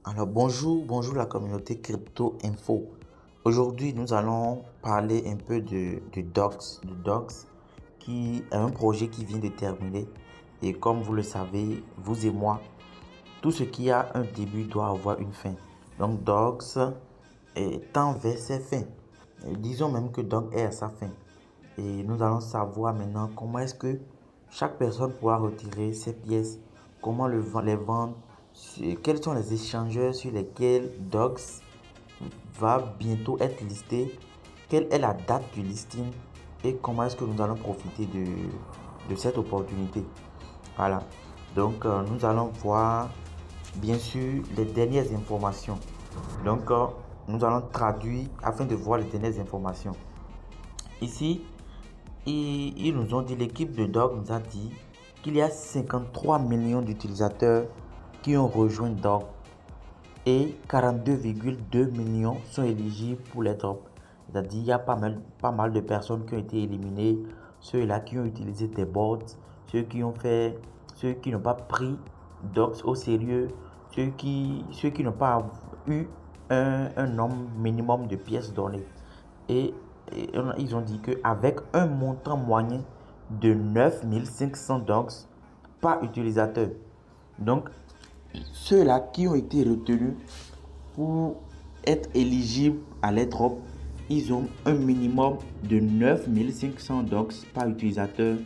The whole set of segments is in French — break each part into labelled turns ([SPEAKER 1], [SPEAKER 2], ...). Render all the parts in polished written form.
[SPEAKER 1] Alors bonjour la communauté Crypto Info. Aujourd'hui, nous allons parler un peu de Docs qui est un projet qui vient de terminer. Et comme vous le savez, vous et moi, tout ce qui a un début doit avoir une fin. Donc Docs tend vers ses fins. Disons même que Docs est à sa fin. Et nous allons savoir maintenant comment est-ce que chaque personne pourra retirer ses pièces, comment les vendre, quels sont les échangeurs sur lesquels Docs va bientôt être listé, quelle est la date du listing et comment est-ce que nous allons profiter de cette opportunité. Voilà. Donc, nous allons voir bien sûr les dernières informations. Donc, nous allons traduire afin de voir les dernières informations. Ici, ils nous ont dit, l'équipe de Dog nous a dit qu'il y a 53 millions d'utilisateurs qui ont rejoint Dog et 42,2 millions sont éligibles pour les drops. C'est-à-dire il y a pas mal de personnes qui ont été éliminées, ceux-là qui ont utilisé des bots, ceux qui n'ont pas pris Docs au sérieux, ceux qui n'ont pas eu un nombre minimum de pièces données. Et, ils ont dit qu'avec un montant moyen de 9500 docs par utilisateur, donc ceux-là qui ont été retenus pour être éligibles à l'airdrop, ils ont un minimum de 9500 docs par utilisateur,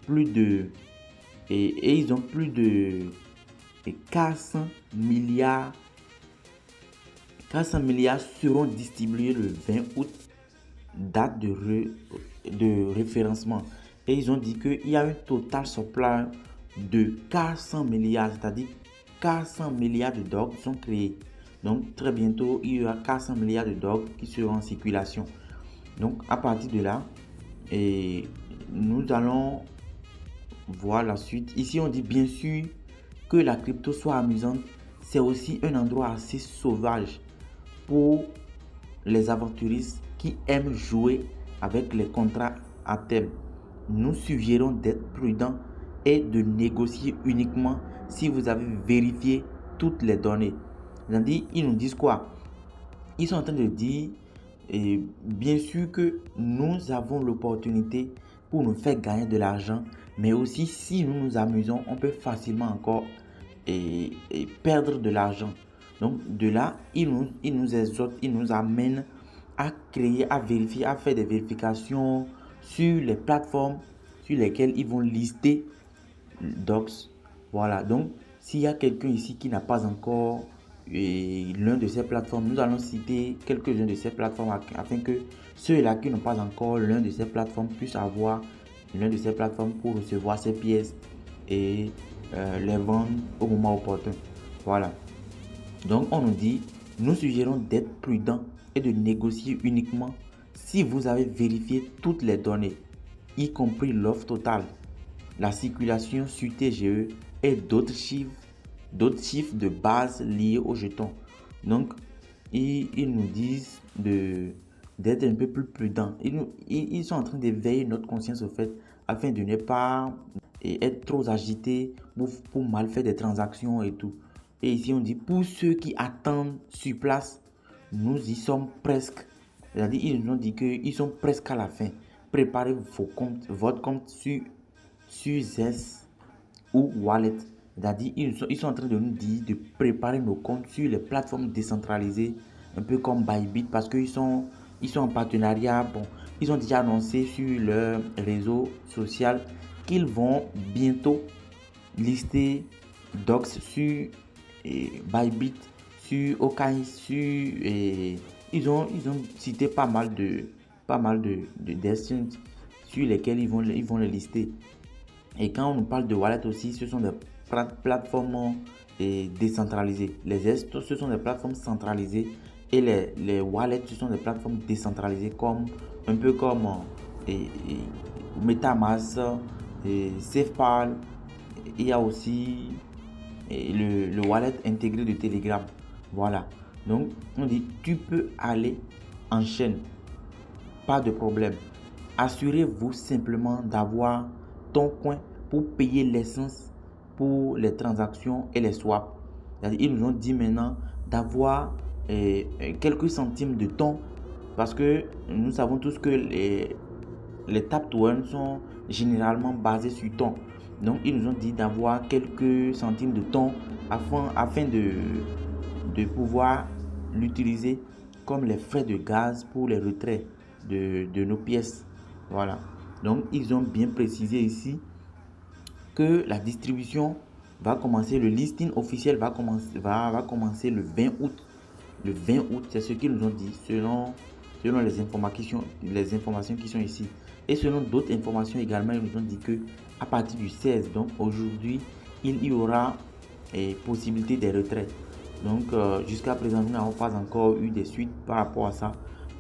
[SPEAKER 1] plus de et ils ont plus de 400 milliards 400 milliards seront distribués le 20 août, date de référencement. Et ils ont dit qu'il y a un total supply de 400 milliards, c'est-à-dire 400 milliards de dogs sont créés. Donc très bientôt, il y aura 400 milliards de dogs qui seront en circulation. Donc à partir de là, nous allons voir la suite. Ici, on dit bien sûr que la crypto soit amusante. C'est aussi un endroit assez sauvage pour les aventuristes qui aiment jouer avec les contrats à thème. Nous suggérons d'être prudent et de négocier uniquement si vous avez vérifié toutes les données. C'est-à-dire, ils nous disent quoi? Ils sont en train de dire, bien sûr que nous avons l'opportunité pour nous faire gagner de l'argent, mais aussi si nous nous amusons, on peut facilement encore perdre de l'argent. Donc de là, ils nous exhortent, ils nous amènent à créer, à vérifier, à faire des vérifications sur les plateformes sur lesquelles ils vont lister Docs. Voilà, donc s'il y a quelqu'un ici qui n'a pas encore l'un de ces plateformes, nous allons citer quelques-uns de ces plateformes afin que ceux-là qui n'ont pas encore l'un de ces plateformes puissent avoir l'un de ces plateformes pour recevoir ces pièces et les vendre au moment opportun. Voilà. Donc on nous dit, nous suggérons d'être prudent et de négocier uniquement si vous avez vérifié toutes les données, y compris l'offre totale, la circulation sur TGE et d'autres chiffres de base liés au jeton. Donc, ils nous disent d'être un peu plus prudents. Ils sont en train de veiller notre conscience au fait afin de ne pas être trop agité pour mal faire des transactions et tout. Et ici, on dit pour ceux qui attendent sur place, nous y sommes presque. C'est-à-dire, ils nous ont dit qu'ils sont presque à la fin. Préparez votre compte sur Zest ou Wallet. C'est-à-dire, ils sont en train de nous dire de préparer nos comptes sur les plateformes décentralisées, un peu comme Bybit, parce qu'ils sont en partenariat. Bon, ils ont déjà annoncé sur leur réseau social qu'ils vont bientôt lister Docs sur Bybit, sur Okai, ils ont cité pas mal de destins sur lesquels ils vont les lister. Et quand on nous parle de wallet aussi, ce sont des plateformes décentralisées. Les estos, ce sont des plateformes centralisées et les wallets, ce sont des plateformes décentralisées un peu comme MetaMask, SafePal. Il y a aussi le wallet intégré de Telegram. Voilà. Donc, on dit, tu peux aller en chaîne. Pas de problème. Assurez-vous simplement d'avoir ton coin pour payer l'essence pour les transactions et les swaps. Ils nous ont dit maintenant d'avoir quelques centimes de temps, parce que nous savons tous que les tap to earn sont généralement basés sur temps. Donc, ils nous ont dit d'avoir quelques centimes de temps afin de pouvoir l'utiliser comme les frais de gaz pour les retraits de nos pièces. Voilà. Donc, ils ont bien précisé ici que la distribution va commencer, le listing officiel va commencer le 20 août. Le 20 août, c'est ce qu'ils nous ont dit selon les informations qui sont ici. Et selon d'autres informations également, ils nous ont dit que à partir du 16, donc aujourd'hui, il y aura possibilité des retraits. Donc jusqu'à présent, nous n'avons pas encore eu des suites par rapport à ça.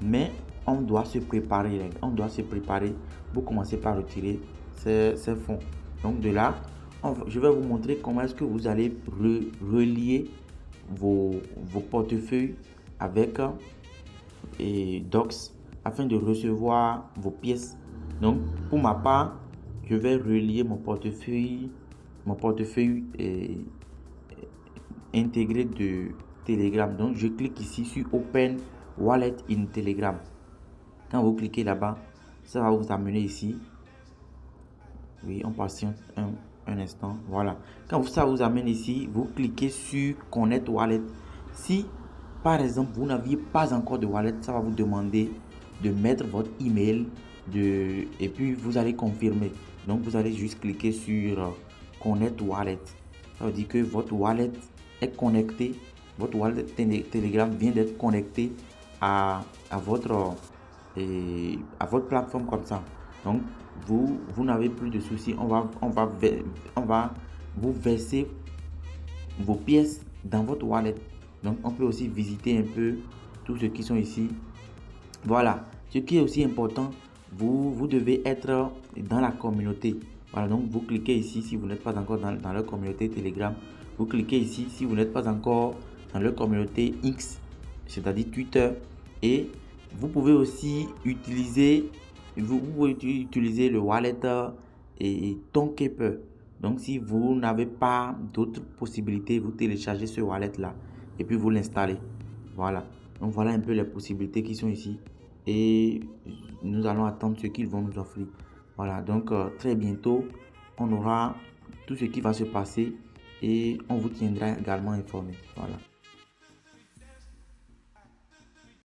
[SPEAKER 1] Mais on doit se préparer, on doit se préparer pour commencer par retirer ces fonds. Donc de là, je vais vous montrer comment est-ce que vous allez relier vos portefeuilles avec Docs afin de recevoir vos pièces. Donc pour ma part, je vais relier mon portefeuille intégré de Telegram. Donc je clique ici sur Open Wallet in Telegram. Quand vous cliquez là-bas, ça va vous amener ici. Oui, on patiente un instant. Voilà. Quand ça vous amène ici, vous cliquez sur Connect Wallet. Si par exemple vous n'aviez pas encore de wallet, ça va vous demander de mettre votre email et puis vous allez confirmer. Donc vous allez juste cliquer sur Connect Wallet. Ça veut dire que votre wallet est connecté. Votre wallet Telegram vient d'être connecté à votre plateforme comme ça. Donc vous n'avez plus de soucis. On va vous verser vos pièces dans votre wallet. Donc on peut aussi visiter un peu tous ceux qui sont ici. Voilà. Ce qui est aussi important, vous devez être dans la communauté. Voilà, donc vous cliquez ici si vous n'êtes pas encore dans leur communauté Telegram. Vous cliquez ici si vous n'êtes pas encore dans leur communauté X, c'est-à-dire Twitter. Et vous pouvez aussi utiliser le wallet et Tonkeeper. Donc si vous n'avez pas d'autres possibilités, vous téléchargez ce wallet là et puis vous l'installez. Voilà. Donc voilà un peu les possibilités qui sont ici. Et nous allons attendre ce qu'ils vont nous offrir. Voilà, donc très bientôt, on aura tout ce qui va se passer et on vous tiendra également informé. Voilà.